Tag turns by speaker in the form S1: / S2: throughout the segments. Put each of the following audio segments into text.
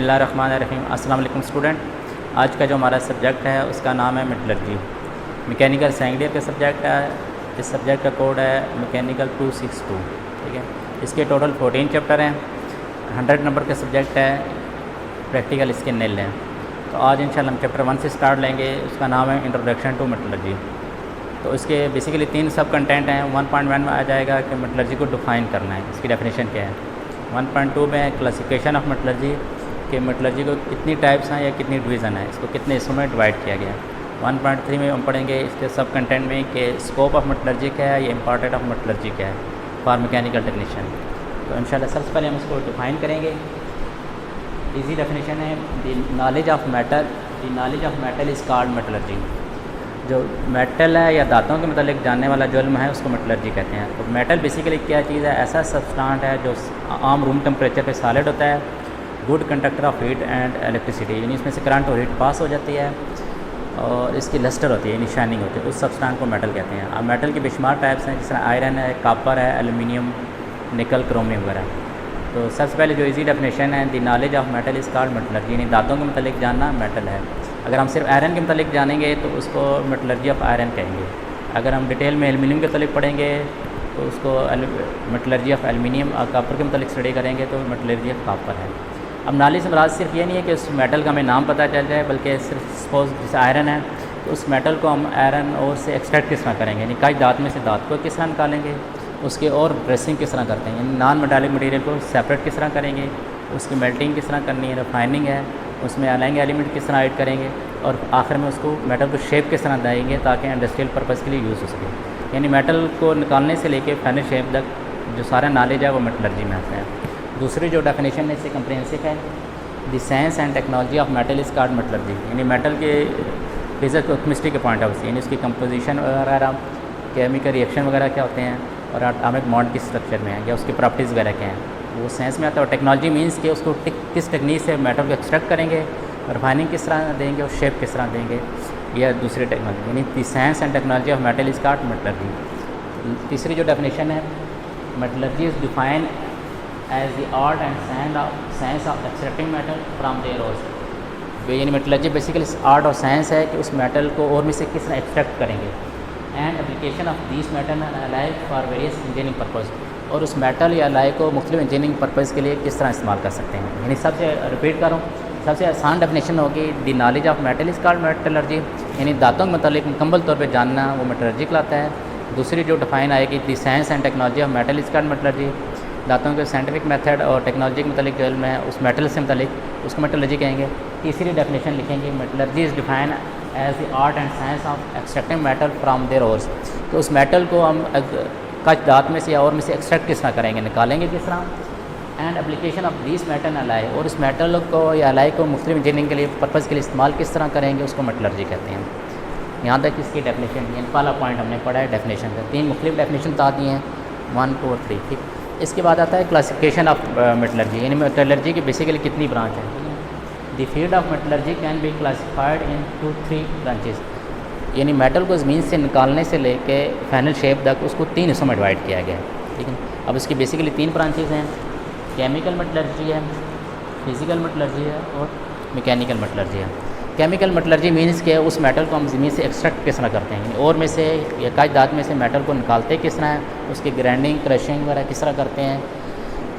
S1: बिस्मिल्लाहिर्रहमानिर्रहीम। अस्सलाम वालेकुम स्टूडेंट। आज का जो हमारा सब्जेक्ट है उसका नाम है मेटलर्जी। मैकेनिकल सेकेंड ईयर का सब्जेक्ट है। इस सब्जेक्ट का कोड है मैकेनिकल 262। ठीक है, इसके टोटल 14 चैप्टर हैं। 100 नंबर का सब्जेक्ट है। प्रैक्टिकल इसके निल हैं। तो आज इंशाल्लाह हम चैप्टर 1 से स्टार्ट लेंगे। उसका नाम है इंट्रोडक्शन टू मेटलर्जी। तो इसके बेसिकली 3 सब कंटेंट हैं। 1.1 में आ जाएगा कि मेटलर्जी को डिफ़ाइन करना है, इसकी डेफिनेशन क्या है। 1.2 में क्लासिफिकेशन ऑफ मेटलर्जी कि मेटलर्जी को कितनी टाइप्स हैं या कितनी डिवीज़न है, इसको कितने हिस्सों में डिवाइड किया गया है। 1.3 में हम पढ़ेंगे इसके सब कंटेंट में कि स्कोप ऑफ मेटलर्जी क्या है, या इम्पॉर्टेंट ऑफ मेटलर्जी क्या है फॉर मैकेनिकल टेक्नीशियन। तो इंशाल्लाह सबसे पहले हम इसको डिफ़ाइन करेंगे। इजी डेफिनेशन है, the knowledge of metal is called metallurgy. जो मेटल है या धातुओं के मतलब जानने वाला जो इल्म है उसको मेटलर्जी कहते हैं। तो मेटल बेसिकली क्या चीज़ है, ऐसा सब्सटेंस है जो आम रूम टेम्परेचर पे सॉलिड होता है, good conductor of heat and electricity, यानी इसमें से करंट और हीट पास हो जाती है और इसकी लस्टर होती है, यानी शाइनिंग होती है। उस सब्सटेंस को मेटल कहते हैं। अब मेटल के बेशुमार टाइप्स हैं, जिस तरह आयरन है, कॉपर है, एल्युमिनियम, निकल, क्रोमियम वगैरह। तो सबसे पहले जो इजी डेफिनेशन है, the knowledge of metal is called metallurgy, यानी धातुओं के मतलब जानना मेटल है। अगर हम सिर्फ आयरन के मतलब जानेंगे तो उसको मेटलर्जी ऑफ आयरन कहेंगे। अगर हम डिटेल में एल्युमिनियम के मतलब पढ़ेंगे तो उसको मेटलर्जी ऑफ एल्युमिनियम, और कॉपर के मतलब स्टडी करेंगे तो मेटलर्जी ऑफ कॉपर है। अब नॉलेज से मुराद सिर्फ ये नहीं है कि उस मेटल का हमें नाम पता चल जाए, बल्कि सिर्फ सपोज जैसे आयरन है तो उस मेटल को हम आयरन और से एक्सट्रैक्ट किस तरह करेंगे, यानी कई धातु में से धातु को किस तरह निकालेंगे, उसके और ड्रेसिंग किस तरह करते हैं, यानी नॉन मेटालिक मटेरियल को सेपरेट किस तरह करेंगे, उसकी मेल्टिंग किस तरह करनी है, रिफाइनिंग है, उसमें अलाइंग एलिमेंट किस तरह ऐड करेंगे, और आखिर में उसको मेटल को शेप किस तरह देंगे ताकि इंडस्ट्रियल पर्पज़ के लिए यूज़ हो सके। यानी मेटल को निकालने से लेके फाइनल शेप तक जो सारा नॉलेज है वो मेटलर्जी में आता है। दूसरी जो डेफिनेशन है इससे कंप्रिहेंसिव है, the science and technology of metal is called metallurgy, यानी मेटल के फिजिक्स और केमिस्ट्री के पॉइंट ऑफ व्यू, यानी उसकी कंपोजिशन वगैरह, केमिकल रिएक्शन वगैरह क्या होते हैं, और एटॉमिक बॉन्ड किस स्ट्रक्चर में है, या उसकी प्रॉपर्टीज़ वगैरह क्या हैं, वो साइंस में आता है। और टेक्नोलॉजी मीन्स कि उसको किस टेक्निक से मेटल को एक्सट्रैक्ट करेंगे, रिफाइनिंग किस तरह देंगे और शेप किस तरह देंगे, यह दूसरी टेक्नोलॉजी, यानी the science and technology of metal is called metallurgy. तीसरी जो डेफिनेशन है, metallurgy is defined as the art and science of extracting metal from their ores. यानी मेटलर्जी बेसिकली आर्ट और साइंस है कि उस मेटल को और में से किस तरह एक्सट्रैक्ट करेंगे, and application of this metal and alloy for various engineering purpose, और उस मेटल या अलाई को मुख्तलिफ इंजीनियरिंग पर्पज़ के लिए किस तरह इस्तेमाल कर सकते हैं। यानी सबसे रिपीट करूँ, सबसे आसान डेफिनेशन होगी the knowledge of metal is called metallurgy, यानी धातुओं के मतलब मुकम्मल तौर पे जानना वो मेटलर्जी कहलाता है। दूसरी जो डिफाइन आएगी the science and technology of metal is called metallurgy, धातुओं के साइंटिफिक मेथड और टेक्नोलॉजी के मतलब जो इल्म है उस मेटल से मतलब उसको मेटलर्जी कहेंगे। तीसरी डेफिनेशन लिखेंगे, metallurgy is define as the art and science of extracting metal from their ores, तो उस मेटल को हम कच धातु में से या और में से एक्सट्रैक्ट किस तरह करेंगे, निकालेंगे किस तरह, and application of this metal alloy, और उस मेटल को या अलाई को मुख्तलिफ इंजीनियरिंग के लिए पर्पज़ के लिए इस्तेमाल किस तरह करेंगे, उसको मेटलर्जी कहते हैं। यहाँ तक इसकी डेफिनेशन दी, पहला पॉइंट हमने पढ़ा है डेफिनेशन का। 3 मुख्तलिफ डेफिनेशन बता दी हैं, 1, 2 और 3। ठीक, इसके बाद आता है क्लासिफिकेशन ऑफ मेटलर्जी, यानी मेटलर्जी की बेसिकली कितनी ब्रांच है। The field of metallurgy can be classified in 2-3 branches, यानी मेटल को ज़मीन से निकालने से लेके फाइनल शेप तक उसको 3 हिस्सों में डिवाइड किया गया है। ठीक है, अब इसकी बेसिकली 3 ब्रांचेस हैं, केमिकल मेटलर्जी है, फिज़िकल मेटलर्जी है और मैकेनिकल मेटलर्जी है। केमिकल मेटलर्जी मीन्स के उस मेटल को हम ज़मीन से एक्सट्रैक्ट किस तरह करते हैं, और में से या कच धातु में से मेटल को निकालते किस तरह है, उसकी ग्राइंडिंग, क्रशिंग वगैरह किस तरह करते हैं,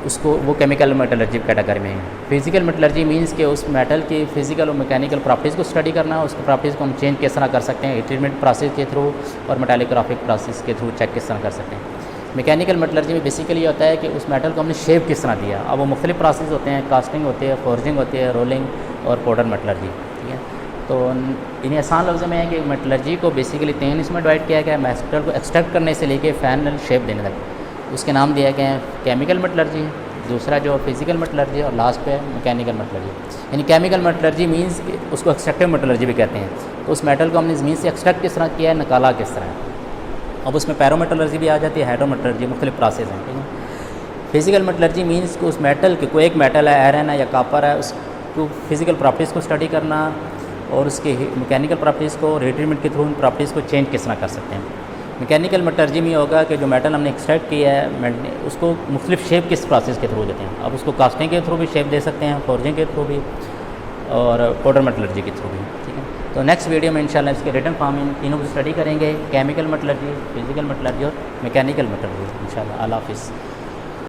S1: उसको वो केमिकल मेटलर्जी कैटेगरी में है। फिज़िकल मेटलर्जी मीन्स के उस मेटल की फ़िज़िकल और मैकेनिकल प्रॉपर्टीज़ को स्टडी करना, उसकी प्रॉपर्टीज़ को हम चेंज किस तरह कर सकते हैं, ट्रीटमेंट प्रोसेस के थ्रू और मेटालिग्राफिक प्रोसेस के थ्रू चेक किस तरह कर सकते हैं। मैकेनिकल मेटलर्जी में बेसिकली ये होता है कि उस मेटल को हमने शेप किस तरह दिया। अब वो मुख्तलिफ प्रोसेस होते हैं, कास्टिंग होती है, फोर्जिंग होती है, रोलिंग और पाउडर मेटलर्जी। ठीक है, तो इन्हें आसान लफ्ज़ों में है कि मेटलर्जी को बेसिकली 3 इसमें डिवाइड किया गया है, मेटल को एक्सट्रैक्ट करने से लेके फाइनल शेप देने तक। उसके नाम दिया गया है केमिकल मेटलर्जी, दूसरा जो फिज़िकल मेटलर्जी, और लास्ट पे मैकेनिकल मेटलर्जी। यानी केमिकल मेटलर्जी मीन्स उसको एक्सट्रैक्टिव मेटलर्जी भी कहते हैं, तो उस मेटल को हमने ज़मीन से एक्सट्रैक्ट किस तरह किया है, निकाला किस तरह है। अब उसमें पैरोमेटलर्जी भी आ जाती है, हाइड्रोमेटलर्जी, मुख्तलिफ प्रोसेस हैं। ठीक है, फिज़िकल मेटलर्जी मीन्स कि उस मेटल के कोई एक मेटल है, आयरन है या कॉपर है, उसको फिज़िकल प्रॉपर्टीज़ को स्टडी करना और उसके मैकेनिकल प्रॉपर्टीज़ को रिट्रीटमेंट के थ्रू उन प्रॉपर्टीज़ को चेंज किस तरह कर सकते हैं। मैकेनिकल मेटलर्जी में होगा कि जो मेटल हमने एक्सट्रैक्ट किया है उसको मुख्तलिफ शेप किस प्रोसेस के थ्रू देते हैं। अब उसको कास्टिंग के थ्रू भी शेप दे सकते हैं, फोर्जिंग के थ्रू भी और पाउडर मेटलर्जी के थ्रू भी, ठीक है। तो नेक्स्ट वीडियो में इंशाल्लाह इसके रिटन फॉर्म इन तीनों की स्टडी करेंगे, केमिकल मेटलर्जी, फिजिकल मेटलर्जी और मैकेनिकल मेटलर्जी इंशाल्लाह। अल्लाह हाफिज़।